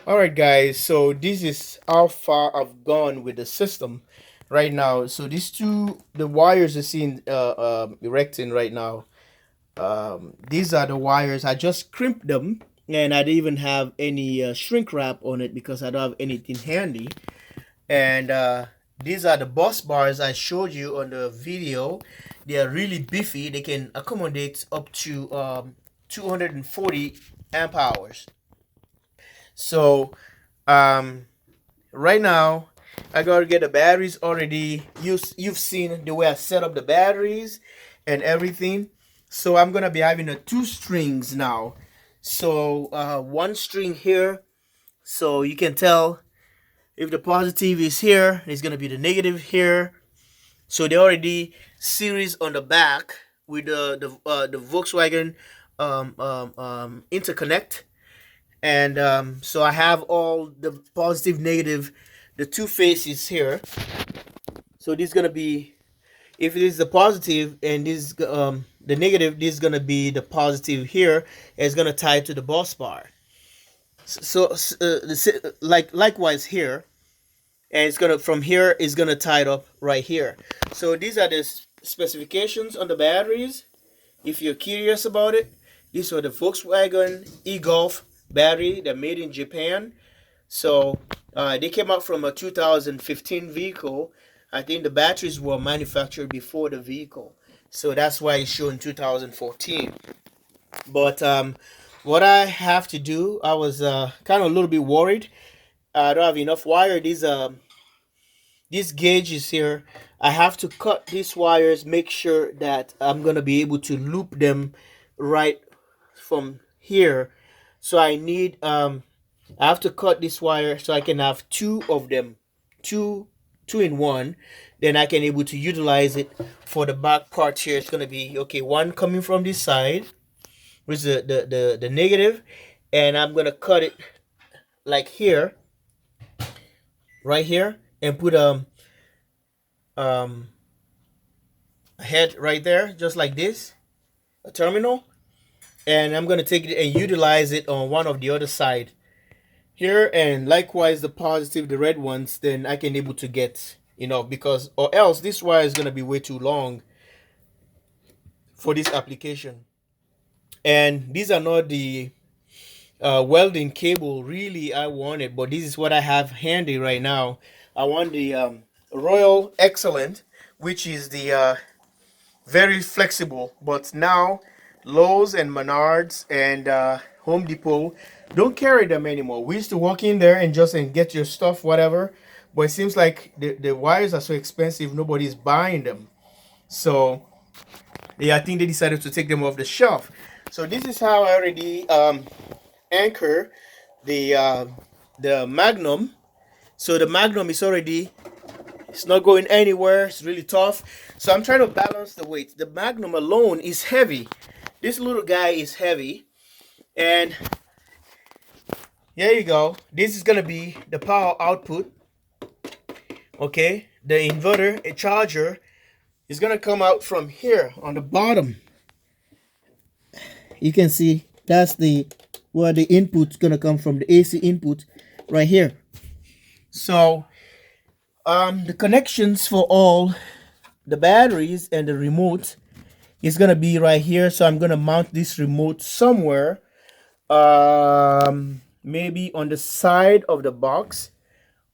All right, guys. So this is how far I've gone with the system right now. So these two, the wires are seen erecting right now. These are the wires. I just crimped them, and I didn't even have any shrink wrap on it because I don't have anything handy. And these are the bus bars I showed you on the video. They are really beefy. They can accommodate up to 240 amp hours. So um, right now I gotta get the batteries already. You've seen the way I set up the batteries and everything. So I'm gonna be having a two strings now. So one string here, so you can tell if the positive is here, it's gonna be the negative here. So they already series on the back with the Volkswagen interconnect, and so I have all the positive, negative, the two faces here. So this is gonna be, if it is the positive and this the negative, this is gonna be the positive here. And it's gonna tie to the bus bar. Like likewise here, and it's gonna from here is gonna tie it up right here. So these are the specifications on the batteries. If you're curious about it, these are the Volkswagen e-Golf battery. They're made in Japan. So they came out from a 2015 vehicle. I think the batteries were manufactured before the vehicle, so that's why it's showing 2014. But what I have to do, I was kind of a little bit worried. I don't have enough wire. These gauges here, I have to cut these wires, make sure that I'm gonna be able to loop them right from here. So I have to cut this wire so I can have two of them, two in one. Then I can able to utilize it for the back part here. It's gonna be okay. One coming from this side, which is the negative, and I'm gonna cut it like here, right here, and put um a head right there, just like this, a terminal, and I'm gonna take it and utilize it on one of the other side here, and likewise the positive, the red ones, then I can able to get, because or else this wire is going to be way too long for this application. And these are not the welding cable really I wanted, but this is what I have handy right now. I want the Royal Excellent, which is the very flexible, but now Lowe's and Menards and Home Depot don't carry them anymore. We used to walk in there and just and get your stuff, whatever, but it seems like the wires are so expensive, nobody's buying them. So yeah, I think they decided to take them off the shelf. So this is how I already anchor the Magnum. So the Magnum is already, it's not going anywhere. It's really tough. So I'm trying to balance the weight. The Magnum alone is heavy. This little guy is heavy. And there you go. This is going to be the power output. Okay. The inverter, a charger, is going to come out from here on the bottom. You can see that's where the input's going to come from, the AC input right here. So the connections for all the batteries and the remote is gonna be right here. So I'm gonna mount this remote somewhere, maybe on the side of the box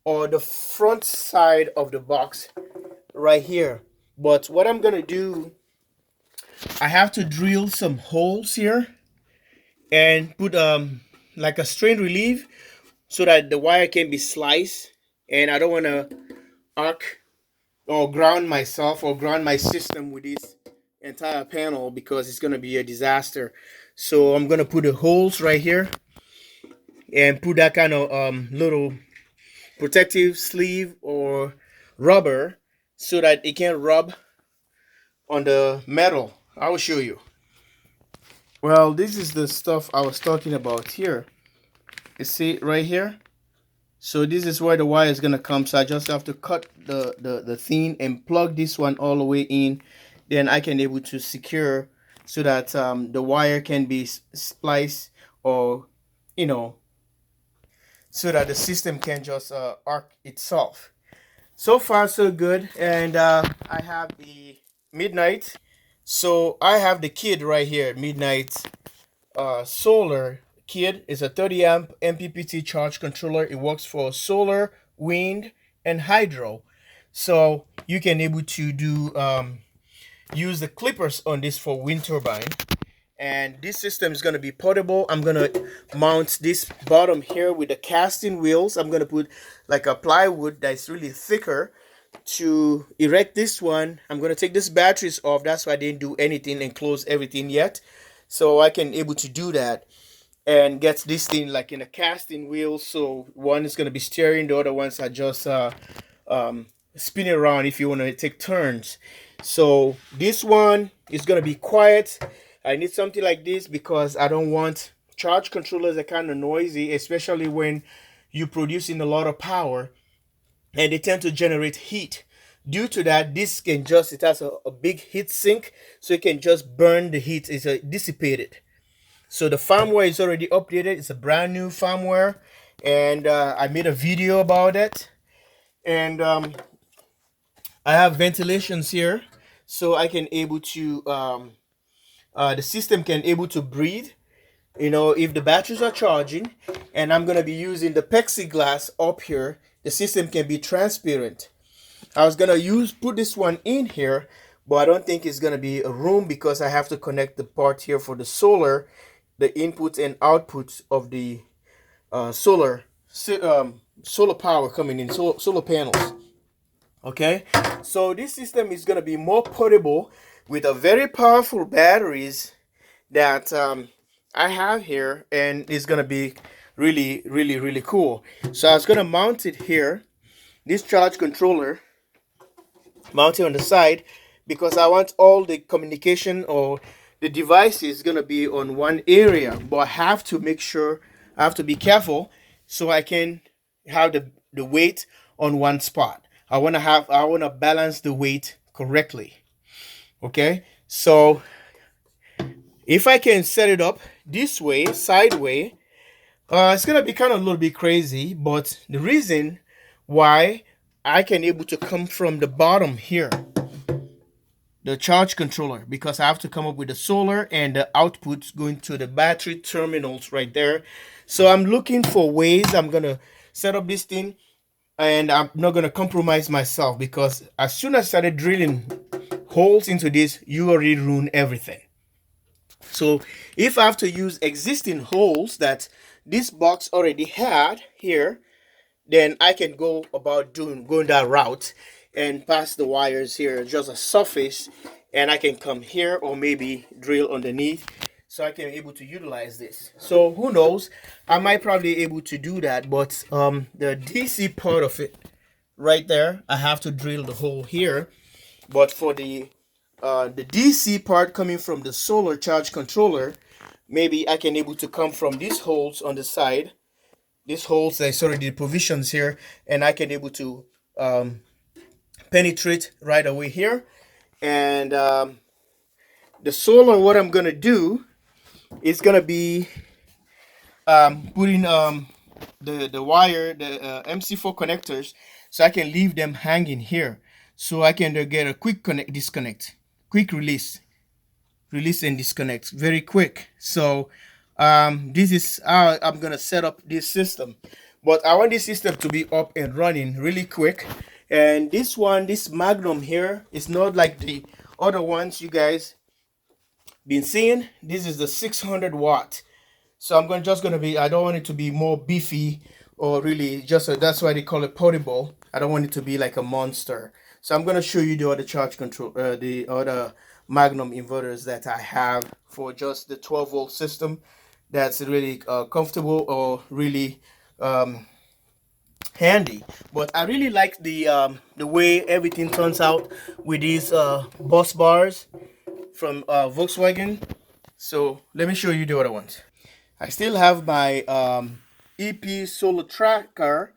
or the front side of the box right here. But what I'm gonna do, I have to drill some holes here and put like a strain relief so that the wire can be sliced, and I don't want to arc or ground myself or ground my system with this entire panel because it's going to be a disaster. So I'm going to put the holes right here and put that kind of little protective sleeve or rubber so that it can't rub on the metal. I will show you. Well, this is the stuff I was talking about here. You see right here? So this is where the wire is gonna come. So I just have to cut the thing and plug this one all the way in. Then I can able to secure so that the wire can be spliced or, you know, so that the system can just arc itself. So far so good. And I have the Midnight. So I have the kid right here, Midnight solar kit. Is a 30 amp MPPT charge controller. It works for solar, wind, and hydro. So you can able to do use the clippers on this for wind turbine. And this system is going to be portable. I'm going to mount this bottom here with the casting wheels. I'm going to put like a plywood that's really thicker to erect this one. I'm going to take this batteries off. That's why I didn't do anything and close everything yet, so I can able to do that and get this thing like in a casting wheel. So one is going to be steering, the other ones are just spinning around if you want to take turns. So this one is going to be quiet. I need something like this because I don't want charge controllers are kind of noisy, especially when you're producing a lot of power and they tend to generate heat. Due to that, this can just, it has a big heat sink, so it can just burn the heat. It's dissipated. So the firmware is already updated. It's a brand new firmware, and I made a video about it. And I have ventilations here, so I can able to the system can able to breathe, you know, if the batteries are charging. And I'm going to be using the plexiglass up here. The system can be transparent. I was going to put this one in here, but I don't think it's going to be a room because I have to connect the part here for the solar, the input and output of the solar power coming in, solar panels. Okay, so this system is going to be more portable with a very powerful batteries that I have here, and it's going to be really cool. So I was going to mount it here, this charge controller, mount it on the side, because I want all the communication or the devices going to be on one area. But I have to make sure, I have to be careful so I can have the weight on one spot. I want to balance the weight correctly. Okay, so if I can set it up this way, sideways, it's gonna be kind of a little bit crazy, but the reason why I can able to come from the bottom here, the charge controller, because I have to come up with the solar and the outputs going to the battery terminals right there. So I'm looking for ways I'm gonna set up this thing, and I'm not gonna compromise myself, because as soon as I started drilling holes into this, you already ruin everything. So if I have to use existing holes that this box already had here, then I can go about going that route and pass the wires here, just a surface, and I can come here or maybe drill underneath, so I can be able to utilize this. So who knows, I might probably able to do that. But the DC part of it right there, I have to drill the hole here. But for the DC part coming from the solar charge controller, maybe I can able to come from these holes on the side, these holes that's already the provisions here, and I can able to penetrate right away here. And the solar, what I'm gonna do is gonna be putting the wire, the MC4 connectors, so I can leave them hanging here, so I can get a quick disconnect, quick release and disconnect very quick. So this is how I'm gonna set up this system. But I want this system to be up and running really quick. And this one, this Magnum here, is not like the other ones you guys been seeing. This is the 600 watt. So I'm just gonna be, I don't want it to be more beefy, or really just that's why they call it portable. I don't want it to be like a monster. So I'm gonna show you the other charge control, the other Magnum inverters that I have for just the 12-volt system. That's really comfortable, or really handy. But I really like the way everything turns out with these Bossbars from Volkswagen. So let me show you the other ones. I still have my EP solar tracker,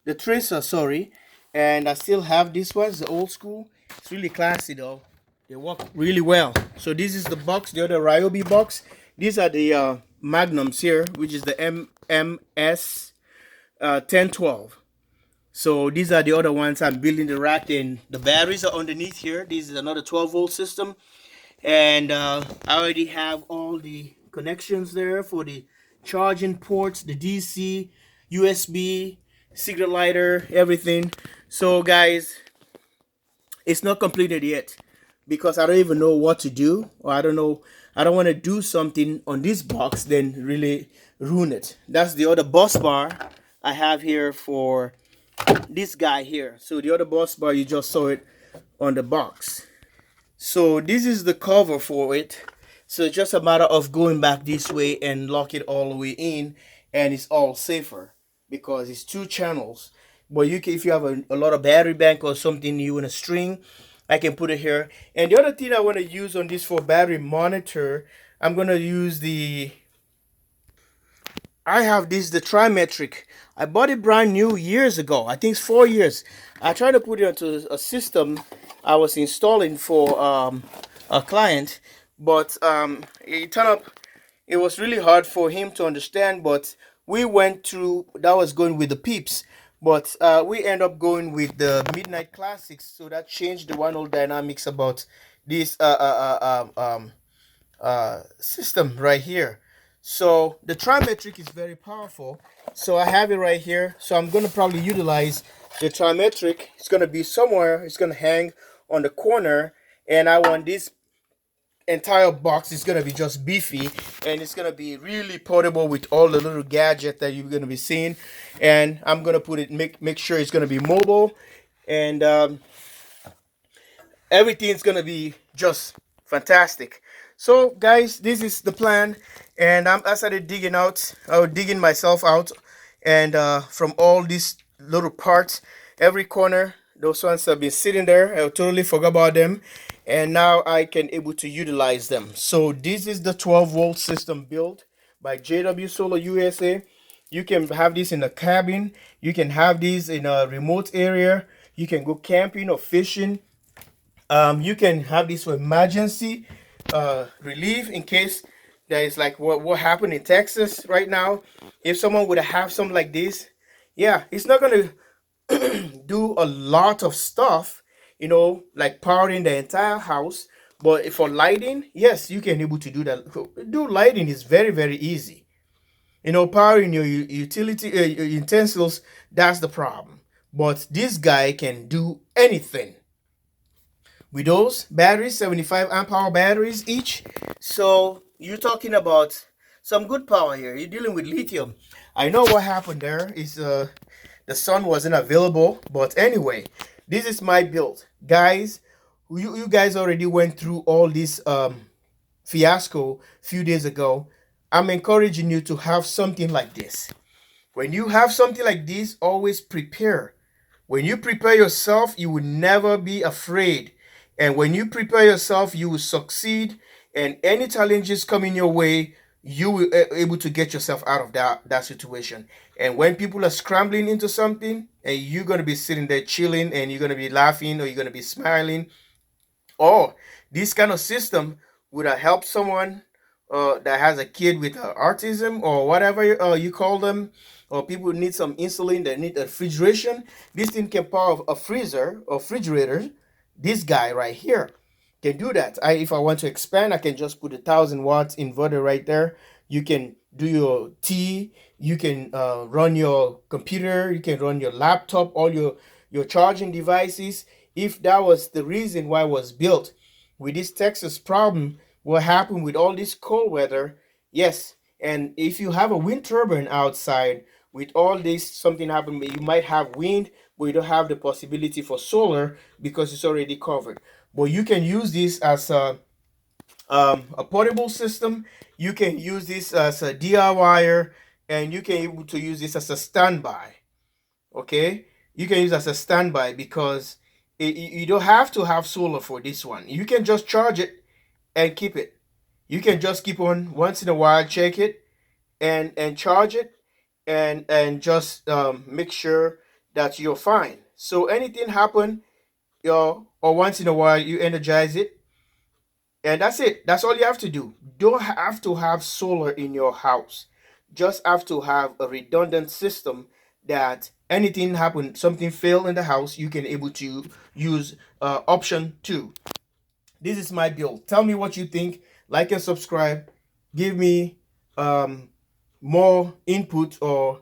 the tracer, sorry, and I still have this one, the old school. It's really classy though. They work really well. So this is the box, the other Ryobi box. These are the Magnums here, which is the MMS 1012. So these are the other ones I'm building the rack, and the batteries are underneath here. This is another 12-volt system, and I already have all the connections there for the charging ports, the DC, USB, cigarette lighter, everything. So guys, it's not completed yet because I don't even know what to do, or I don't want to do something on this box then really ruin it. That's the other bus bar I have here for this guy here. So the other bus bar, you just saw it on the box. So this is the cover for it. So it's just a matter of going back this way and lock it all the way in, and it's all safer because it's two channels. But you can, if you have a lot of battery bank or something you want to string, I can put it here. And the other thing I want to use on this for battery monitor, I'm going to use I have this, the trimetric. I bought it brand new years ago. I think it's 4 years. I tried to put it onto a system I was installing for a client, but it turned up, it was really hard for him to understand. But we went through, that was going with the peeps, but we end up going with the Midnight Classics. So that changed the one old dynamics about this system right here. So the trimetric is very powerful. So I have it right here. So I'm going to probably utilize the trimetric. It's going to be somewhere. It's going to hang on the corner. And I want this entire box is going to be just beefy. And it's going to be really portable with all the little gadgets that you're going to be seeing. And I'm going to put it, make sure it's going to be mobile. And everything's going to be just fantastic. So guys, this is the plan, and I started digging out, digging myself out, and from all these little parts, every corner, those ones have been sitting there. I totally forgot about them, and now I can able to utilize them. So this is the 12-volt system built by jwsolarusa. You can have this in a cabin. You can have these in a remote area. You can go camping or fishing. You can have this for emergency relief in case there is like what happened in Texas right now. If someone would have something like this, yeah, it's not gonna do a lot of stuff, like powering the entire house. But for lighting, yes, you can able to do that. Do lighting is very, very easy. Powering your utility your utensils, that's the problem. But this guy can do anything with those batteries, 75 amp hour batteries each. So you're talking about some good power here. You're dealing with lithium. I know what happened there is the sun wasn't available, but anyway, this is my build, guys. You guys already went through all this fiasco a few days ago. I'm encouraging you to have something like this. When you have something like this, always prepare. When you prepare yourself, you will never be afraid. And when you prepare yourself, you will succeed. And any challenges coming your way, you will be able to get yourself out of that situation. And when people are scrambling into something, and you're going to be sitting there chilling, and you're going to be laughing, or you're going to be smiling, or this kind of system would have helped someone that has a kid with autism or whatever you call them, or people need some insulin, they need refrigeration. This thing can power a freezer or refrigerator. This guy right here can do that. If I want to expand, I can just put 1,000 watts inverter right there. You can do your tea. You can run your computer. You can run your laptop, all your charging devices. If that was the reason why it was built, with this Texas problem, what happened with all this cold weather, yes. And if you have a wind turbine outside, with all this, something happened, you might have wind, but you don't have the possibility for solar because it's already covered. But you can use this as a portable system. You can use this as a DIYer, and you can able to use this as a standby. Okay, you can use as a standby because you don't have to have solar for this one. You can just charge it and keep it. You can just keep on once in a while, check it and charge it, and just make sure that you're fine. So anything happen, or once in a while you energize it, and that's it. That's all you have to do. Don't have to have solar in your house. Just have to have a redundant system that anything happen, something fail in the house, you can able to use option 2. This is my build. Tell me what you think. Like and subscribe. Give me more input or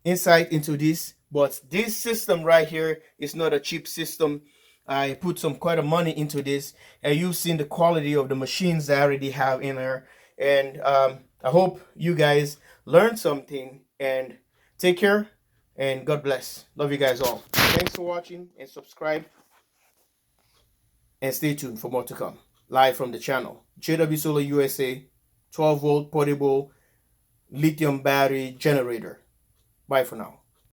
insight into this. But this system right here is not a cheap system. I put some quite a money into this, and you've seen the quality of the machines I already have in there. And I hope you guys learned something, and take care and God bless. Love you guys all. Thanks for watching, and subscribe, and stay tuned for more to come. Live from the channel, jwsolarusa 12-volt portable lithium battery generator. Bye for now.